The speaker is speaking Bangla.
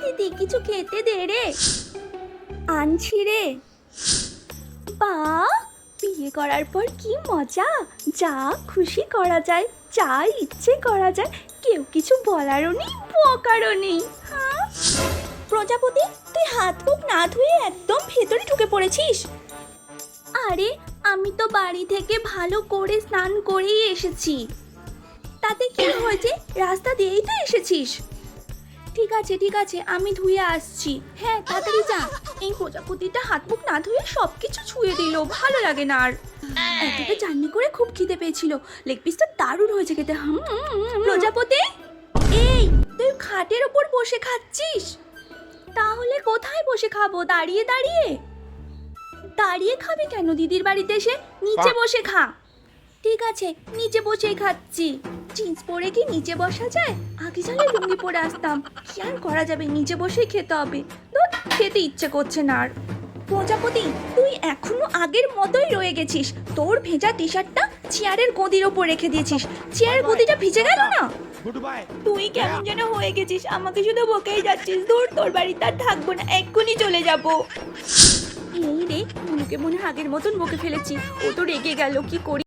দিদি কিছু খেতে দে রে। আনছি রে। বা, বিয়ে করার পর কি মজা, যা খুশি করা যায়, যা ইচ্ছে করা যায়, কেউ কিছু বলারও নেই, বকারও নেই। হ্যাঁ প্রজাপতি, তুই হাত মুখ না ধুয়ে একদম ভেতরে ঢুকে পড়েছিস। আরে আমি তো বাড়ি থেকে ভালো করে স্নান করেই এসেছি। তাতে কি হয়েছে, রাস্তা দিয়েই তো এসেছিস। ঠিক আছে আমি ধুয়ে আসছি। হ্যাঁ তাড়াতাড়ি যা। এই প্রজাপতিটা হাত মুখ না ধুয়ে সব কিছু ছুঁয়ে দিল, ভালো লাগে না আর। এতটা জার্নি করে খুব খিদে পেয়েছিল, লেগ পিসটা দারুণ হয়েছে খেতে। প্রজাপতি, এই তুই খাটের ওপর বসে খাচ্ছিস? তাহলে কোথায় বসে খাবো? দাঁড়িয়ে দাঁড়িয়ে? দাঁড়িয়ে খাবি কেন দিদির বাড়িতে এসে? নিচে বসে খা। ঠিক আছে নিচে বসেই খাচ্ছি। জিন্স পরে কি নিচে বসা যায়? আগে জানলে লুঙ্গি পরে আসতাম, কি আর করা যাবে, নিচে বসেই খেতে হবে। ধুর, খেতে ইচ্ছে করছে না আর। প্রজাপতি, তুই এখনো আগের মতোই রয়ে গেছিস। তোর ভেজা টি শার্টটা চেয়ারের গদির ওপর রেখে দিয়েছিস, চেয়ারের গদিটা ভিজে গেল না? তুই কেমন যেন হয়ে গেছিস, আমাকে শুধু বকেই যাচ্ছিস। দূর, তোর বাড়িতে আর থাকবো না, এক্ষুনি চলে যাবো। এই রে, মুখে মনে আগের মতন বকে ফেলেছি, ও তো রেগে গেল, কি করি।